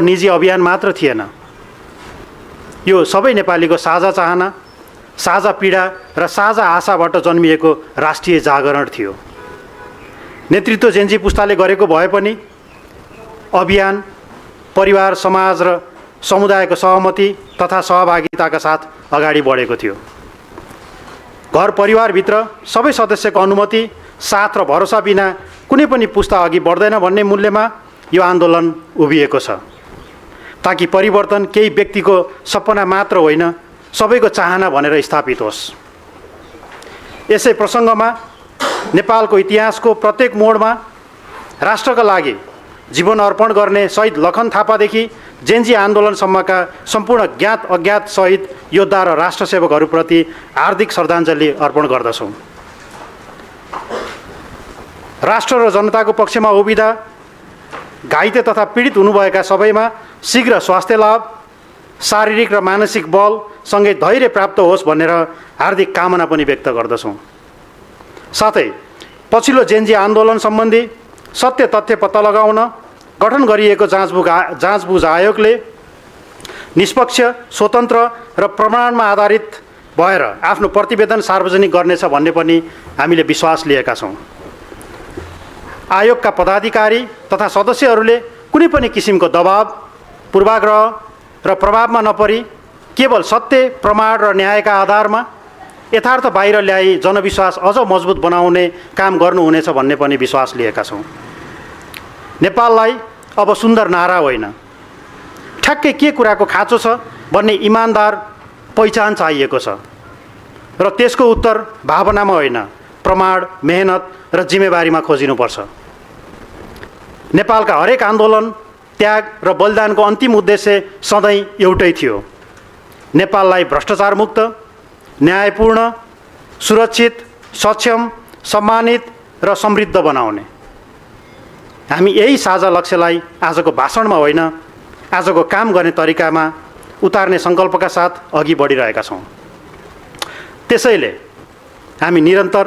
निजी अभियान मात्र थिएन, यो सबै नेपालीको साझा चाहना, साझा पीडा र साझा आशाबाट जन्मिएको राष्ट्रिय जागरण थियो। नेतृत्व जेन्जी पुस्ताले गरेको भए पनि अभियान परिवार, समाज र समुदायको सहमति तथा सहभागिताका साथ अगाडि बढेको थियो। घर परिवारभित्र सबै सदस्यको अनुमति, साथ र भरोसा बिना कुनै पनि पुस्ता अघि बढ्दैन भन्ने मूल्यमा यो आन्दोलन उभिएको छ, ताकि परिवर्तन केही व्यक्तिको सपना मात्र होइन, सबैको चाहना भनेर स्थापित होस्। यसै प्रसङ्गमा नेपालको इतिहासको प्रत्येक मोडमा राष्ट्रका लागि जीवन अर्पण गर्ने शहीद लखन थापादेखि जेन्जी आन्दोलनसम्मका सम्पूर्ण ज्ञात अज्ञात शहीद योद्धा र राष्ट्रसेवकहरूप्रति हार्दिक श्रद्धाञ्जली अर्पण गर्दछौँ। राष्ट्र र जनताको पक्षमा उभिँदा घाइते तथा पीडित हुनुभएका सबैमा शीघ्र स्वास्थ्य लाभ, शारीरिक र मानसिक बल सँगै धैर्य प्राप्त होस् भनेर हार्दिक कामना पनि व्यक्त गर्दछौँ। साथै पछिल्लो जेन्जी आन्दोलन सम्बन्धी सत्य तथ्य पत्ता लगाउन गठन गरिएको जाँचबुझ आयोगले निष्पक्ष, स्वतन्त्र र प्रमाणमा आधारित भएर आफ्नो प्रतिवेदन सार्वजनिक गर्नेछ भन्ने पनि हामीले विश्वास लिएका छौँ। आयोगका पदाधिकारी तथा सदस्यहरूले कुनै पनि किसिमको दबाव, पूर्वाग्रह र प्रभावमा नपरी केवल सत्य, प्रमाण र न्यायका आधारमा यथार्थ बाहिर ल्याई जनविश्वास अझ मजबुत बनाउने काम गर्नुहुनेछ भन्ने पनि विश्वास लिएका छौँ। नेपाललाई अब सुन्दर नारा होइन, ठ्याक्कै के कुराको खाँचो छ भन्ने इमान्दार पहिचान चाहिएको छ र त्यसको उत्तर भावनामा होइन, प्रमाण, मेहनत र जिम्मेवारीमा खोजिनुपर्छ। नेपालका हरेक आन्दोलन, त्याग र बलिदानको अन्तिम उद्देश्य सधैँ एउटै थियो, नेपाललाई भ्रष्टाचार मुक्त, न्यायपूर्ण, सुरक्षित, सक्षम, सम्मानित र समृद्ध बनाउने। हामी यही साझा लक्ष्यलाई आजको भाषणमा होइन, आजको काम गर्ने तरिकामा उतार्ने सङ्कल्पका साथ अघि बढिरहेका छौँ। त्यसैले हामी निरन्तर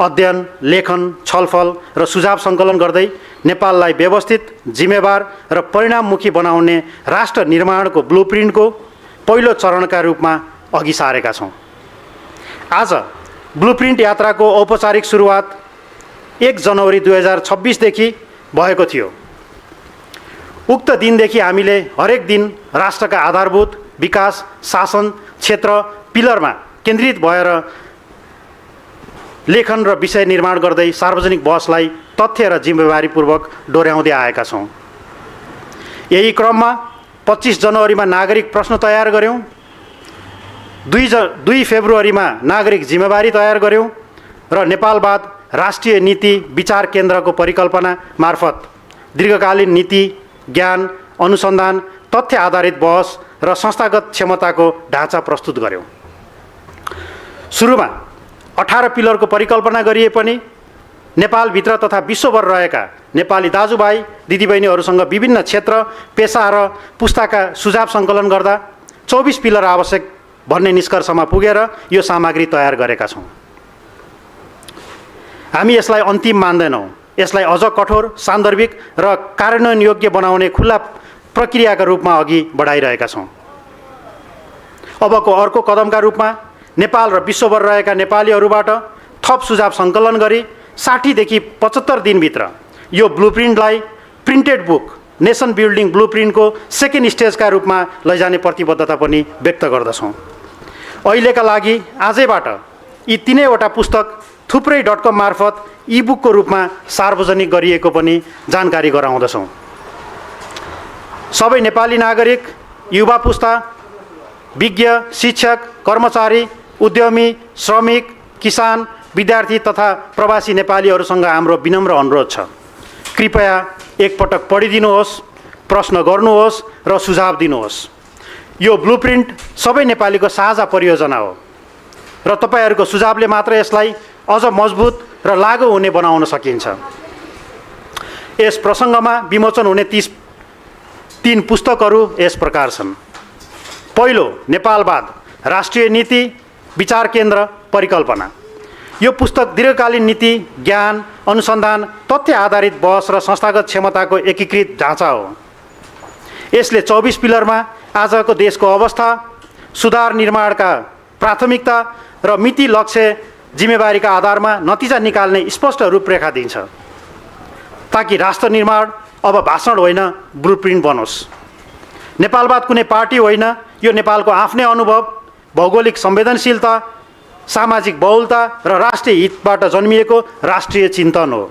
अध्ययन, लेखन, छलफल र सुझाव सङ्कलन गर्दै नेपाललाई व्यवस्थित, जिम्मेवार र परिणाममुखी बनाउने राष्ट्र निर्माणको ब्लुप्रिन्टको पहिलो चरणका रूपमा अघि सारेका छौँ। आज ब्लुप्रिन्ट यात्राको औपचारिक सुरुवात 1 जनवरी 2026देखि भएको थियो। उक्त दिनदेखि हामीले हरेक दिन राष्ट्रका आधारभूत विकास, शासन क्षेत्र पिलरमा केन्द्रित भएर लेखन र विषय निर्माण गर्दै सार्वजनिक बहसलाई तथ्य र जिम्मेवारीपूर्वक डोर्याउँदै आएका छौँ। यही क्रममा 25 जनवरीमा नागरिक प्रश्न तयार गऱ्यौँ, 2 फेब्रुअरीमा नागरिक जिम्मेवारी तयार गऱ्यौँ र नेपालवाद राष्ट्रिय नीति विचार केन्द्रको परिकल्पना मार्फत दीर्घकालीन नीति, ज्ञान, अनुसन्धान, तथ्य आधारित बहस र संस्थागत क्षमताको ढाँचा प्रस्तुत गऱ्यौँ। सुरुमा 18 पिलरको परिकल्पना गरिए पनि नेपालभित्र तथा विश्वभर रहेका नेपाली दाजुभाइ दिदीबहिनीहरूसँग विभिन्न क्षेत्र, पेसा र पुस्ताका सुझाव सङ्कलन गर्दा 24 पिलर आवश्यक भन्ने निष्कर्षमा पुगेर यो सामग्री तयार गरेका छौँ। हामी यसलाई अन्तिम मान्दैनौँ, यसलाई अझ कठोर, सान्दर्भिक र कार्यान्वयन योग्य बनाउने खुल्ला प्रक्रियाका रूपमा अघि बढाइरहेका छौँ। अबको अर्को कदमका रूपमा नेपाल र विश्वभर रहेका नेपालीहरूबाट थप सुझाव सङ्कलन गरी 60 देखि 75 दिनभित्र यो ब्लुप्रिन्टलाई प्रिन्टेड बुक, नेसन बिल्डिङ ब्लुप्रिन्टको सेकेन्ड स्टेजका रूपमा लैजाने प्रतिबद्धता पनि व्यक्त गर्दछौँ। अहिलेका लागि आजैबाट यी 3वटा पुस्तक थुप्रै .com मार्फत इबुकको रूपमा सार्वजनिक गरिएको पनि जानकारी गराउँदछौँ। सबै नेपाली नागरिक, युवा पुस्ता, विज्ञ, शिक्षक, कर्मचारी, उद्यमी, श्रमिक, किसान, विद्यार्थी तथा प्रवासी नेपालीहरूसँग हाम्रो विनम्र अनुरोध छ, कृपया एकपटक पढिदिनुहोस्, प्रश्न गर्नुहोस् र सुझाव दिनुहोस्। यो ब्लुप्रिन्ट सबै नेपालीको साझा परियोजना हो र तपाईँहरूको सुझावले मात्र यसलाई अझ मजबुत र लागू हुने बनाउन सकिन्छ। यस प्रसङ्गमा विमोचन हुने 3 पुस्तकहरू यस प्रकार छन्। पहिलो, नेपालवाद राष्ट्रिय नीति विचार केन्द्र परिकल्पना। यो पुस्तक दीर्घकालीन नीति, ज्ञान, अनुसन्धान, तथ्य आधारित बहस र संस्थागत क्षमताको एकीकृत ढाँचा हो। यसले 24 पिलरमा आजको देशको अवस्था, सुधार निर्माणका प्राथमिकता र मिति, लक्ष्य, जिम्मेवारीका आधारमा नतिजा निकाल्ने स्पष्ट रूपरेखा दिन्छ, ताकि राष्ट्र निर्माण अब भाषण होइन ब्लुप्रिन्ट बनोस्। नेपालवाद कुनै पार्टी होइन, यो नेपालको आफ्नै अनुभव, भौगोलिक संवेदनशीलता, सामाजिक बहुलता र राष्ट्रिय हितबाट जन्मिएको राष्ट्रिय चिन्तन हो,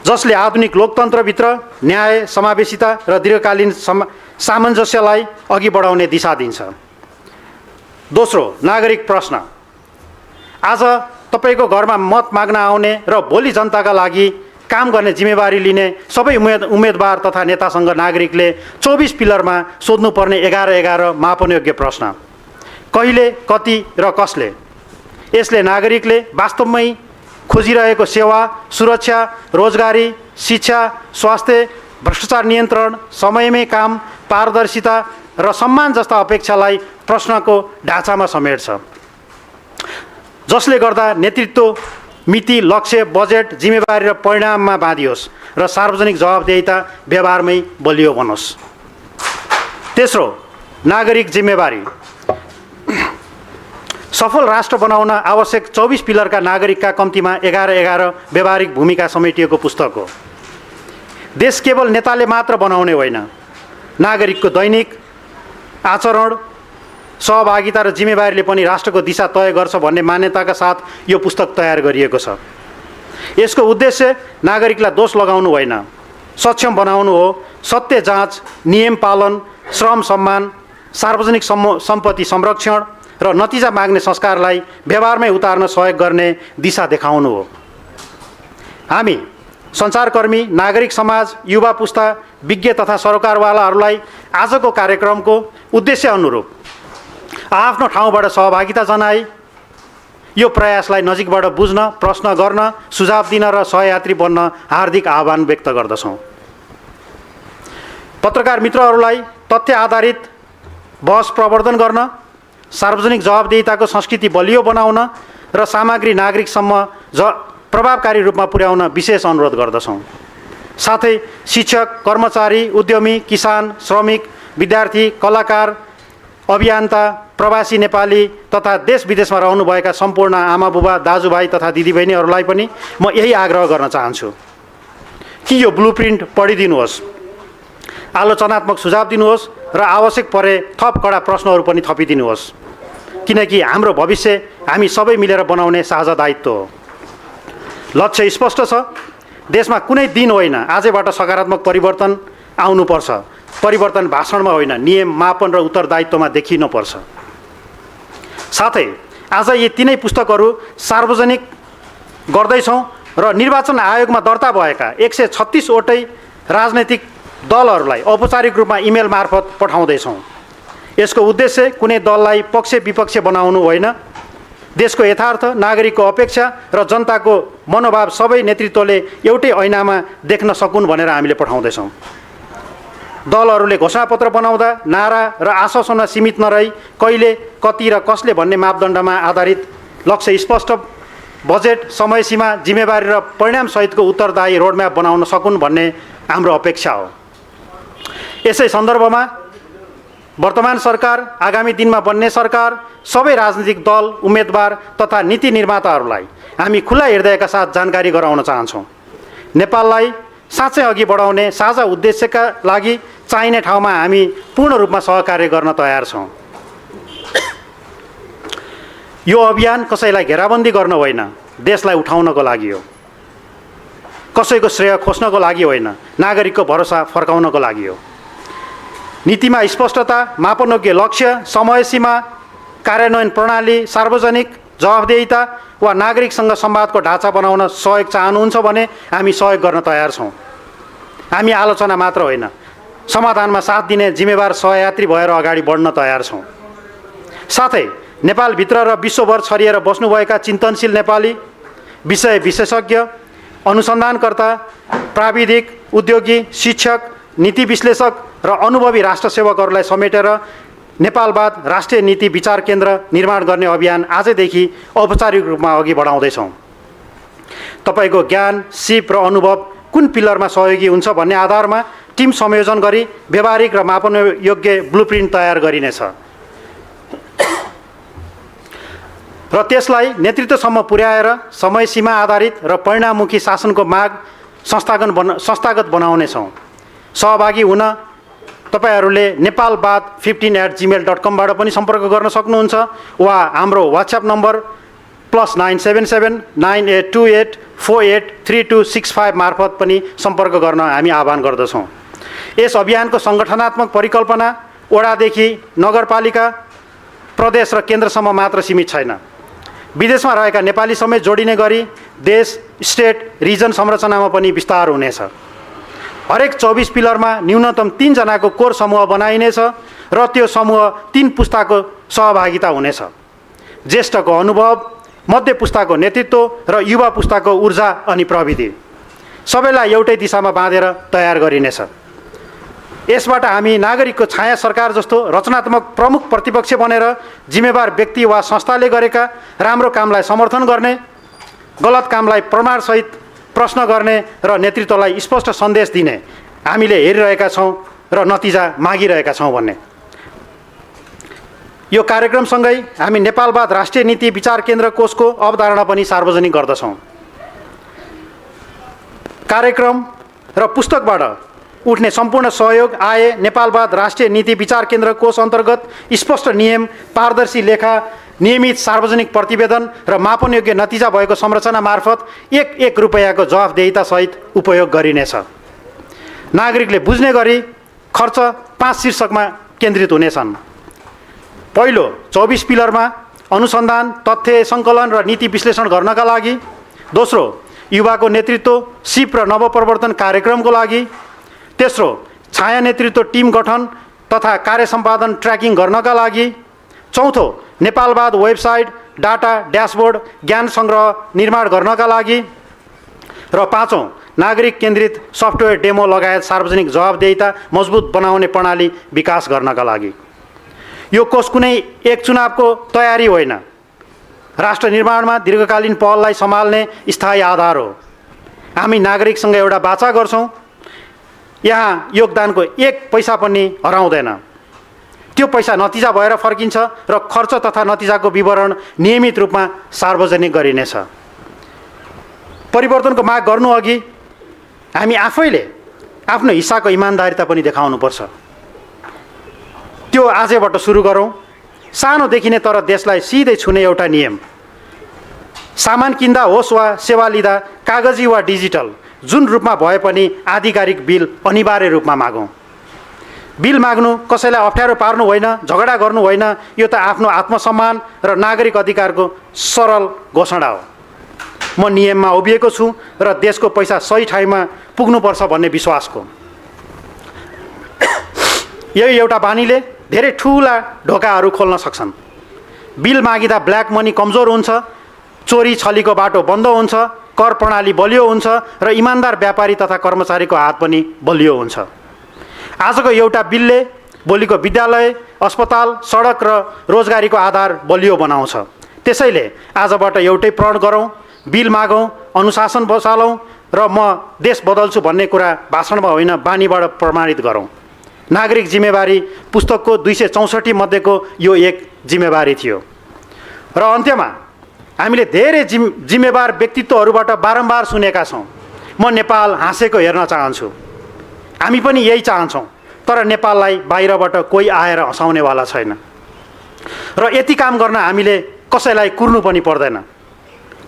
जसले आधुनिक लोकतन्त्रभित्र न्याय, समावेशिता र दीर्घकालीन सामञ्जस्यलाई अघि बढाउने दिशा दिन्छ। दोस्रो, नागरिक प्रश्न। आज तपाईको घरमा मत माग्न आउने र भोलि जनताका लागि काम गर्ने जिम्मेवारी लिने सबै उम्मेदवार तथा नेतासँग नागरिकले 24 पिलरमा सोध्नुपर्ने 11 मापनयोग्य प्रश्न। कहिले, कति र कसले? यसले नागरिकले वास्तवमै खोजिरहेको सेवा, सुरक्षा, रोजगारी, शिक्षा, स्वास्थ्य, भ्रष्टाचार नियन्त्रण, समयमै काम, पारदर्शिता र सम्मान जस्ता अपेक्षालाई प्रश्नको ढाँचामा समेट्छ, जसले गर्दा नेतृत्व मिति, लक्ष्य, बजेट, जिम्मेवारी र परिणाममा बाँधियोस् र सार्वजनिक जवाबदेहिता व्यवहारमै बलियो बनोस्। तेस्रो, नागरिक जिम्मेवारी। सफल राष्ट्र बनाउन आवश्यक 24 पिलरका नागरिकका कम्तीमा 11 व्यवहारिक भूमिका समेटिएको पुस्तक हो। देश केवल नेताले मात्र बनाउने होइन, नागरिकको दैनिक आचरण, सहभागिता र जिम्मेवारीले पनि राष्ट्रको दिशा तय गर्छ भन्ने मान्यताका साथ यो पुस्तक तयार गरिएको छ। यसको उद्देश्य नागरिकलाई दोष लगाउनु होइन, सक्षम बनाउनु हो। सत्य जाँच, नियम पालन, श्रम सम्मान, सार्वजनिक सम्पत्ति संरक्षण र नतिजा माग्ने संस्कारलाई व्यवहारमै उतार्न सहयोग गर्ने दिशा देखाउनु हो। हामी सञ्चारकर्मी, नागरिक समाज, युवा पुस्ता, विज्ञ तथा सरकारवालाहरूलाई आजको कार्यक्रमको उद्देश्य अनुरूप आफ्नो ठाउँबाट सहभागिता जनाई यो प्रयासलाई नजिकबाट बुझ्न, प्रश्न गर्न, सुझाव दिन र सहयात्री बन्न हार्दिक आह्वान व्यक्त गर्दछौँ। पत्रकार मित्रहरूलाई तथ्य आधारित बहस प्रवर्धन गर्न, सार्वजनिक जवाबदेहिताको संस्कृति बलियो बनाउन र सामग्री नागरिकसम्म प्रभावकारी रूपमा पुर्याउन विशेष अनुरोध गर्दछौँ। साथै शिक्षक, कर्मचारी, उद्यमी, किसान, श्रमिक, विद्यार्थी, कलाकार, अभियन्ता, प्रवासी नेपाली तथा देश विदेशमा रहनुभएका सम्पूर्ण आमाबुबा, दाजुभाइ तथा दिदीबहिनीहरूलाई पनि म यही आग्रह गर्न चाहन्छु कि यो ब्लुप्रिन्ट पढिदिनुहोस्, आलोचनात्मक सुझाव दिनुहोस् र आवश्यक परे थप कडा प्रश्नहरू पनि थपिदिनुहोस्, किनकि हाम्रो भविष्य हामी सबै मिलेर बनाउने साझा दायित्व हो। लक्ष्य स्पष्ट छ, देशमा कुनै दिन होइन, आजैबाट सकारात्मक परिवर्तन आउनुपर्छ। परिवर्तन भाषणमा होइन, नियम, मापन र उत्तरदायित्वमा देखिनुपर्छ। साथै आज यी तीनै पुस्तकहरू सार्वजनिक गर्दैछौँ र निर्वाचन आयोगमा दर्ता भएका 136 वटै राजनैतिक दलहरूलाई औपचारिक रूपमा इमेल मार्फत पठाउँदैछौँ। यसको उद्देश्य कुनै दललाई पक्ष विपक्ष बनाउनु होइन, देशको यथार्थ, नागरिकको अपेक्षा र जनताको मनोभाव सबै नेतृत्वले एउटै ऐनामा देख्न सकुन् भनेर हामीले पठाउँदैछौँ। दलहरूले घोषणापत्र बनाउँदा नारा र आश्वासनमा सीमित नरही कहिले, कति र कसले भन्ने मापदण्डमा आधारित लक्ष्य स्पष्ट, बजेट, समयसीमा, जिम्मेवारी र परिणामसहितको उत्तरदायी रोडम्याप बनाउन सकुन् भन्ने हाम्रो अपेक्षा हो। यसै सन्दर्भमा वर्तमान सरकार, आगामी दिनमा बन्ने सरकार, सबै राजनीतिक दल, उम्मेदवार तथा नीति निर्माताहरूलाई हामी खुला हृदयका साथ जानकारी गराउन चाहन्छौँ। नेपाललाई साँच्चै अघि बढाउने साझा उद्देश्यका लागि चाहिने ठाउँमा हामी पूर्ण रूपमा सहकार्य गर्न तयार छौँ। यो अभियान कसैलाई घेराबन्दी गर्न होइन, देशलाई उठाउनको लागि हो। कसैको श्रेय खोज्नको लागि होइन, नागरिकको भरोसा फर्काउनको लागि हो। नीतिमा स्पष्टता, मापनयोग्य लक्ष्य, समयसीमा, कार्यान्वयन प्रणाली, सार्वजनिक जवाबदेहिता वा नागरिकसँग संवादको ढाँचा बनाउन सहयोग चाहनुहुन्छ भने हामी सहयोग गर्न तयार छौँ। हामी आलोचना मात्र होइन, समाधानमा साथ दिने जिम्मेवार सहयात्री भएर अगाडि बढ्न तयार छौँ। साथै नेपालभित्र र विश्वभर छरिएर बस्नुभएका चिन्तनशील नेपाली, विषय विशेषज्ञ, अनुसन्धानकर्ता, प्राविधिक, उद्योगी, शिक्षक, नीति विश्लेषक र अनुभवी राष्ट्रसेवकहरूलाई समेटेर नेपालवाद राष्ट्रिय नीति विचार केन्द्र निर्माण गर्ने अभियान आजैदेखि औपचारिक रूपमा अघि बढाउँदैछौँ। तपाईँको ज्ञान, सिप र अनुभव कुन पिलरमा सहयोगी हुन्छ भन्ने आधारमा टिम संयोजन गरी व्यवहारिक र मापन योग्य ब्लुप्रिन्ट तयार गरिनेछ र त्यसलाई नेतृत्वसम्म पुर्याएर समय सीमा आधारित र परिणाममुखी शासनको माग संस्थागत बनाउनेछौँ। सहभागी हुन तपाईहरूले nepalbaad15@gmail.com बाट पनि सम्पर्क गर्न सक्नुहुन्छ वा हाम्रो WhatsApp नम्बर +977 9828 483265 मार्फत पनि सम्पर्क गर्न हामी आह्वान गर्दछौँ। यस अभियानको सङ्गठनात्मक परिकल्पना वडादेखि नगरपालिका प्रदेश र केन्द्रसम्म मात्र सीमित छैन। विदेशमा रहेका नेपाली समेत जोडिने गरी देश स्टेट रिजन संरचनामा पनि विस्तार हुनेछ। हरेक 24 पिलरमा न्यूनतम 3 जनाको कोर समूह बनाइनेछ र त्यो समूह 3 पुस्ताको सहभागिता हुनेछ। ज्येष्ठको अनुभव, मध्य पुस्ताको नेतृत्व र युवा पुस्ताको ऊर्जा अनि प्रविधि सबैलाई एउटै दिशामा बाँधेर तयार गरिनेछ। यसबाट हामी नागरिकको छाया सरकार जस्तो रचनात्मक प्रमुख प्रतिपक्ष बनेर जिम्मेवार व्यक्ति वा संस्थाले गरेका राम्रो कामलाई समर्थन गर्ने, गलत कामलाई प्रमाणसहित प्रश्न गर्ने र नेतृत्वलाई स्पष्ट सन्देश दिने हामीले हेरिरहेका छौँ र नतिजा मागिरहेका छौँ भन्ने। यो कार्यक्रमसँगै हामी नेपालवाद राष्ट्रिय नीति विचार केन्द्र कोषको अवधारणा पनि सार्वजनिक गर्दछौँ। कार्यक्रम र पुस्तकबाट उठ्ने सम्पूर्ण सहयोग आए नेपालवाद राष्ट्रिय नीति विचार केन्द्र कोष अन्तर्गत स्पष्ट नियम, पारदर्शी लेखा, नियमित सार्वजनिक प्रतिवेदन र मापनयोग्य नतिजा भएको संरचना मार्फत एक रुपैयाँको जवाफदेहिता सहित उपयोग गरिनेछ। नागरिकले बुझ्ने गरी खर्च 5 शीर्षकमा केन्द्रित हुनेछन्। पहिलो, 24 पिलरमा अनुसन्धान, तथ्य सङ्कलन र नीति विश्लेषण गर्नका लागि। दोस्रो, युवाको नेतृत्व, सिप र नवप्रवर्तन कार्यक्रमको लागि। तेस्रो, छाया नेतृत्व टिम गठन तथा कार्य सम्पादन ट्र्याकिङ गर्नका लागि। चौथो, नेपालवाद वेबसाइट, डाटा ड्यासबोर्ड, ज्ञान सङ्ग्रह निर्माण गर्नका लागि। र पाँचौँ, नागरिक केन्द्रित सफ्टवेयर डेमो लगायत सार्वजनिक जवाबदेहिता मजबुत बनाउने प्रणाली विकास गर्नका लागि। यो कोष कुनै एक चुनावको तयारी होइन, राष्ट्र निर्माणमा दीर्घकालीन पहललाई सम्हाल्ने स्थायी आधार हो। हामी नागरिकसँग एउटा वाचा गर्छौँ, यहाँ योगदानको 1 पैसा पनि हराउँदैन। त्यो पैसा नतिजा भएर फर्किन्छ र खर्च तथा नतिजाको विवरण नियमित रूपमा सार्वजनिक गरिनेछ। परिवर्तनको माग गर्नु अघि हामी आफैले आफ्नो हिस्साको इमान्दारिता पनि देखाउनुपर्छ। त्यो आजबाट सुरु गरौँ। सानोदेखि नै तर देशलाई सिधै छुने एउटा नियम, सामान किन्दा होस् वा सेवा लिँदा कागजी वा डिजिटल जुन रूपमा भए पनि आधिकारिक बिल अनिवार्य रूपमा मागौँ। बिल माग्नु कसैलाई अप्ठ्यारो पार्नु होइन, झगडा गर्नु होइन, यो त आफ्नो आत्मसम्मान र नागरिक अधिकारको सरल घोषणा हो। म नियममा उभिएको छु र देशको पैसा सही ठाउँमा पुग्नुपर्छ भन्ने विश्वासको। यही एउटा बानीले धेरै ठुला ढोकाहरू खोल्न सक्छन्। बिल मागिँदा ब्ल्याक मनी कमजोर हुन्छ, चोरी छलीको बाटो बन्द हुन्छ, कर प्रणाली बलियो हुन्छ र इमान्दार व्यापारी तथा कर्मचारीको हात पनि बलियो हुन्छ। आजको एउटा बिलले भोलिको विद्यालय, अस्पताल, सडक र रोजगारीको आधार बलियो बनाउँछ। त्यसैले आजबाट एउटै प्रण गरौँ, बिल मागौँ, अनुशासन बसालौँ र म देश बदल्छु भन्ने कुरा भाषणमा होइन बानीबाट प्रमाणित गरौँ। नागरिक जिम्मेवारी पुस्तकको 264 मध्येको यो एक जिम्मेवारी थियो। र अन्त्यमा हामीले धेरै जिम्मेवार व्यक्तित्वहरूबाट बारम्बार सुनेका छौँ, म नेपाल हाँसेको हेर्न चाहन्छु। हामी पनि यही चाहन्छौँ, तर नेपाललाई बाहिरबाट कोही आएर हँसाउनेवाला छैन र यति काम गर्न हामीले कसैलाई कुर्नु पनि पर्दैन।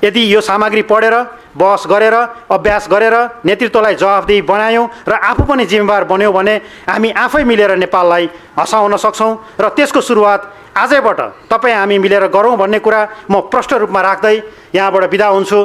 यदि यो सामग्री पढेर, बहस गरेर, अभ्यास गरेर नेतृत्वलाई जवाफदेही बनायौँ र आफू पनि जिम्मेवार बन्यौँ भने हामी आफै मिलेर नेपाललाई हँसाउन सक्छौँ र त्यसको सुरुवात आजैबाट तपाईँ हामी मिलेर गरौँ भन्ने कुरा म प्रष्ट रूपमा राख्दै यहाँबाट बिदा हुन्छु।